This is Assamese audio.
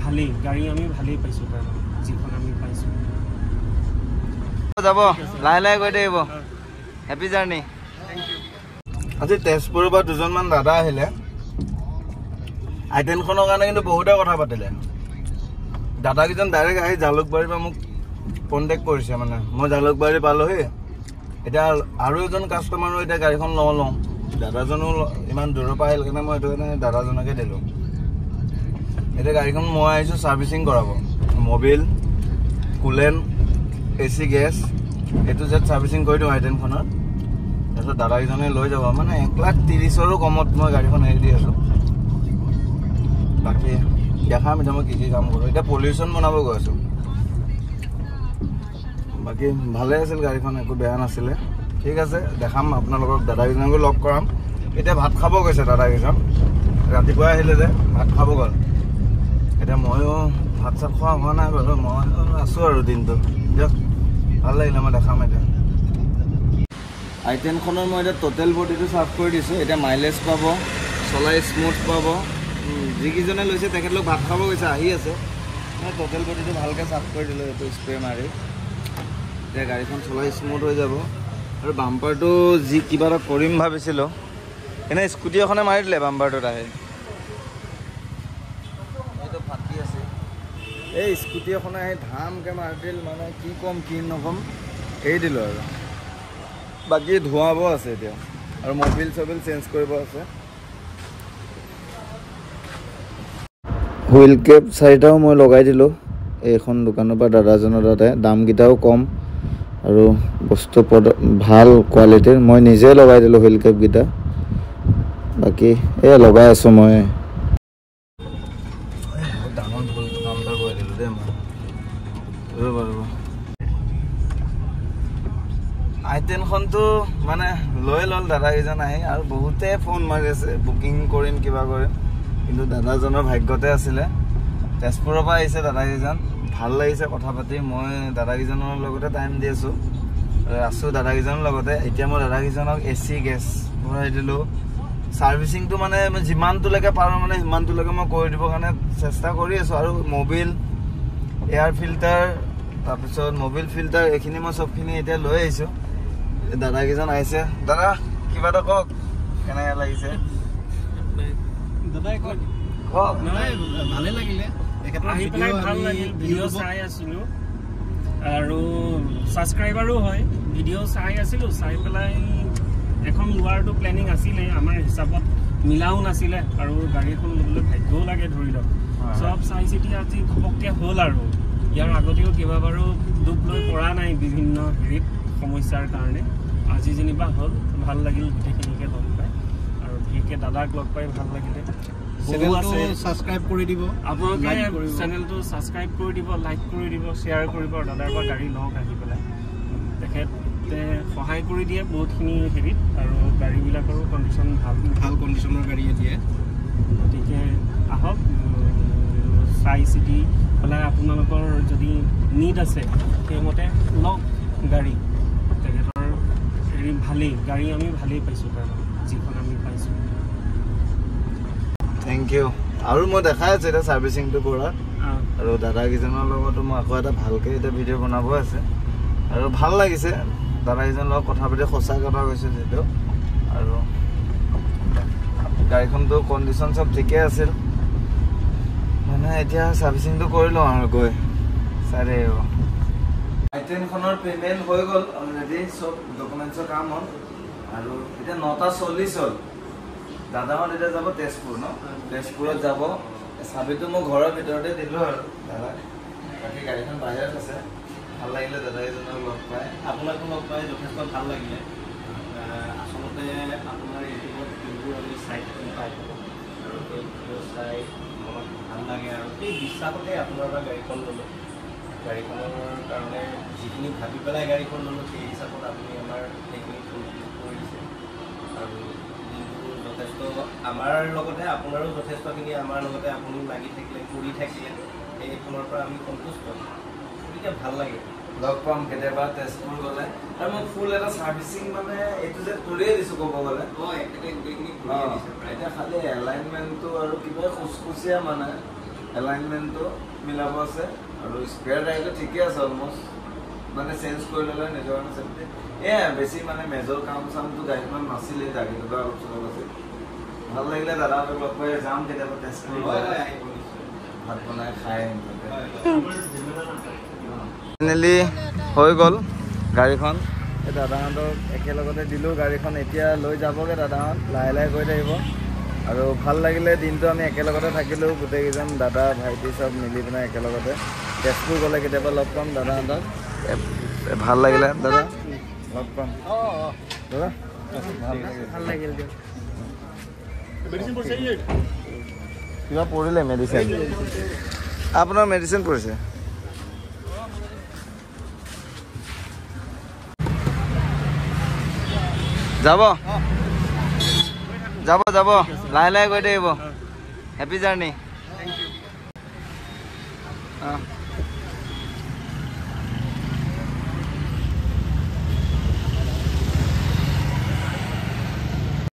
ভালেই গাড়ী আমি ভালেই পাইছোঁ তাৰ যিখন আমি পাইছোঁ যাব লাহে লাহে গৈ থাকিব হেপী জাৰ্ণি আজি তেজপুৰৰ পৰা দুজনমান দাদা আহিলে আইটেনখনৰ কাৰণে কিন্তু বহুতে কথা পাতিলে দাদাকেইজন ডাইৰেক্ট আহি জালুকবাৰীৰ পৰা মোক কণ্টেক্ট কৰিছে মানে মই জালুকবাৰী পালোহি এতিয়া আৰু এজন কাষ্টমাৰো এতিয়া গাড়ীখন লওঁ দাদাজনো ইমান দূৰৰ পৰা আহিল কাৰণে মই এইটো কাৰণে দাদাজনকে দিলোঁ এতিয়া গাড়ীখন মই আহিছোঁ ছাৰ্ভিচিং কৰাব মবিল কুলেন AC গেছ এইটো জেড ছাৰ্ভিচিং কৰি দিওঁ আইটেনখনৰ তাৰপিছত দাদাকেইজনে লৈ যাব মানে 1,30,000ৰো কমত মই গাড়ীখন এৰি দি আছোঁ বাকী দেখাম এতিয়া মই কি কাম কৰোঁ এতিয়া পলিউশ্যন বনাব গৈ আছোঁ বাকী ভালে আছিল গাড়ীখন একো বেয়া নাছিলে ঠিক আছে দেখাম আপোনালোকক দাদাকেইজনকো লগ কৰাম এতিয়া ভাত খাব গৈছে দাদাকেইজন ৰাতিপুৱা আহিলে যে ভাত খাব গ'ল এতিয়া ময়ো ভাত চাত খোৱা হোৱা নাই বাৰু মই আছোঁ আৰু দিনটো দিয়ক ভাল লাগিলে মই দেখাম এতিয়া আইটেনখনৰ মই এতিয়া টোটেল বডিটো চাফ কৰি দিছোঁ এতিয়া মাইলেজ পাব চলাই স্মুথ পাব যিকেইজনে লৈছে তেখেতলোক ভাত খাব গৈছে আহি আছে মই টোটেল বডিটো ভালকৈ চাফ কৰি দিলোঁ এইটো স্প্ৰে মাৰি এতিয়া গাড়ীখন চলাই স্মুথ হৈ যাব আৰু বাম্পাৰটো যি কিবা এটা কৰিম ভাবিছিলোঁ এনে স্কুটি এখনে মাৰি দিলে বাম্পাৰটোত আহি এইটো ফাটি আছে এই স্কুটি এখনে আহি ধামকৈ মাৰি দিল মানে কি ক'ম কি নক'ম এৰি দিলোঁ আৰু বাকী ধোৱাব আছে এতিয়া আৰু মবিল চবিল চেঞ্জ কৰিব আছে হুইল কেপ 4টাও মই লগাই দিলোঁ এইখন দোকানৰ পৰা দাদাজনৰ তাতে দামকেইটাও কম আৰু বস্তু ভাল কোৱালিটিৰ মই নিজে লগাই দিলোঁ হুইল কেপকেইটা বাকী এয়া লগাই আছোঁ মই ডাঙৰ ভুল কাম এটা কৰি দিলোঁ দেই মই আইটেনখনটো মানে লৈ ল'ল দাদাকেইজন আহি আৰু বহুতে ফোন মাৰি আছে বুকিং কৰিম কিবা কৰিম কিন্তু দাদাজনৰ ভাগ্যতে আছিলে তেজপুৰৰ পৰা আহিছে দাদাকেইজন ভাল লাগিছে কথা পাতি মই দাদাকেইজনৰ লগতে টাইম দি আছোঁ দাদাকেইজনৰ লগতে এতিয়া মই দাদাকেইজনক AC গেছ ভৰাই দিলোঁ ছাৰ্ভিচিংটো মানে যিমানটোলৈকে পাৰোঁ মানে সিমানটোলৈকে মই কৰি দিবৰ কাৰণে চেষ্টা কৰি আছোঁ আৰু মবিল এয়াৰ ফিল্টাৰ তাৰপিছত মবিল ফিল্টাৰ এইখিনি মই চবখিনি এতিয়া লৈ আহিছোঁ দাদাকেইজন আহিছে দাদা কিবা এটা কওক কেনেকৈ লাগিছে দাদাই কওক ভালে লাগিলে আহি পেলাই ভাল লাগিল ভিডিঅ' চাই আছিলোঁ আৰু ছাবস্ক্ৰাইবাৰো হয় ভিডিঅ' চাই আছিলোঁ চাই পেলাই এখন লোৱাৰটো প্লেনিং আছিলে আমাৰ হিচাপত মিলাও নাছিলে আৰু গাড়ীখন ল'বলৈ ভাগ্যও লাগে ধৰি লওক চব চাই চিতি আজি ঘপককৈ হ'ল আৰু ইয়াৰ আগতেও কেইবাবাৰো দুখ লৈ পৰা নাই বিভিন্ন হেৰিত সমস্যাৰ কাৰণে আজি যেনিবা হ'ল ভাল লাগিল গোটেইখিনিকে লগ পাই আৰু বিশেষকৈ দাদাক লগ পাই ভাল লাগিলে চেনেলটো ছাবস্ক্ৰাইব কৰি দিব আপোনালোকে চেনেলটো ছাবস্ক্ৰাইব কৰি দিব লাইক কৰি দিব শ্বেয়াৰ কৰিব আৰু দাদাৰ পৰা গাড়ী লওক আহি পেলাই তেখেতে সহায় কৰি দিয়ে বহুতখিনি হেৰিত আৰু গাড়ীবিলাকৰো কণ্ডিশ্যন ভাল কণ্ডিশ্যনৰ গাড়ীয়ে দিয়ে গতিকে আহক চাই চিতি পেলাই আপোনালোকৰ যদি নিড আছে সেইমতে লওক গাড়ী তেখেতৰ হেৰি ভালেই গাড়ী আমি ভালেই পাইছোঁ তাৰ যিখন আমি পাইছোঁ থেংক ইউ আৰু মই দেখাই আছোঁ এতিয়া ছাৰ্ভিচিংটো কৰা আৰু দাদাকেইজনৰ লগতো মই আকৌ এটা ভালকৈ এতিয়া ভিডিঅ' বনাব আছে আৰু ভাল লাগিছে দাদাকেইজনৰ লগত কথা পাতি সঁচা কথা কৈছে যিটো আৰু গাড়ীখনটো কণ্ডিশ্যন চব ঠিকেই আছিল মানে এতিয়া ছাৰ্ভিচিংটো কৰি লওঁ আৰু গৈ চাই আহিব আইটেনখনৰ পে'মেণ্ট হৈ গ'ল অলৰেডি চব ডকুমেণ্টছৰ কাম হ'ল আৰু এতিয়া 9:40 হ'ল দাদাহঁত এতিয়া যাব তেজপুৰ ন তেজপুৰত যাব চাবিটো মই ঘৰৰ ভিতৰতে দিলোঁ আৰু দাদা বাকী গাড়ীখন বাহিৰত আছে ভাল লাগিলে দাদাকেইজনক লগ পাই আপোনাকো লগ পাই যথেষ্ট ভাল লাগিলে আচলতে আপোনাৰ ইউটিউবত যোনবোৰ আমি চাই পাই থাকোঁ আৰু সেই ভিডিঅ' চাই মনত ভাল লাগে আৰু সেই বিশ্বাসতে আপোনাৰ পৰা গাড়ীখন ল'লোঁ গাড়ীখনৰ কাৰণে যিখিনি ভাবি পেলাই গাড়ীখন ল'লোঁ সেই হিচাপত আপুনি আমাৰ সেইখিনি কৰি দিছে আৰু যথেষ্ট আমাৰ লগতে আপোনাৰো যথেষ্টখিনি আমাৰ লগতে আপুনি লাগি থাকিলে কৰি থাকিলে এইখনৰ পৰা আমি সন্তুষ্ট গতিকে ভাল লাগে লগ পাম কেতিয়াবা তেজপুৰ গ'লে আৰু মই ফুল এটা ছাৰ্ভিচিং মানে এইটো যে কৰিয়ে দিছোঁ ক'ব গ'লে এতিয়া খালি এলাইনমেণ্টটো আৰু কিবা খুচখুচীয়া মানে এলাইনমেণ্টটো মিলাব আছে আৰু স্পেয়াৰ টায়াৰটো ঠিকে আছে অলমষ্ট মানে চেঞ্জ কৰি ল'লে নিজৰ কাৰণে চেফটি বেছি মানে মেজৰ কাম চামটো গাড়ীখন নাছিলে গাড়ীটো অলপ চলপ আছিল ভাল লাগিলে দাদাহঁতক লগ পাই যাম কেতিয়াবা টেষ্ট কৰিব ভাত বনাই খাই ফাইনেলি হৈ গ'ল গাড়ীখন এই দাদাহঁতক একেলগতে দিলোঁ গাড়ীখন এতিয়া লৈ যাবগৈ দাদাহঁত লাহে লাহে গৈ থাকিব আৰু ভাল লাগিলে দিনটো আমি একেলগতে থাকিলোঁ গোটেইকেইজন দাদা ভাইটি চব মিলি পিনে একেলগতে তেজপুৰ গ'লে কেতিয়াবা লগ পাম দাদাহঁতক ভাল লাগিলে দাদা লগ পাম দাদা ভাল লাগিল কিবা পৰিলে মেডিচিন আপোনাৰ মেডিচিন পৰিছে যাব যাব যাব লাহে লাহে গৈ থাকিব হেপী জাৰ্ণি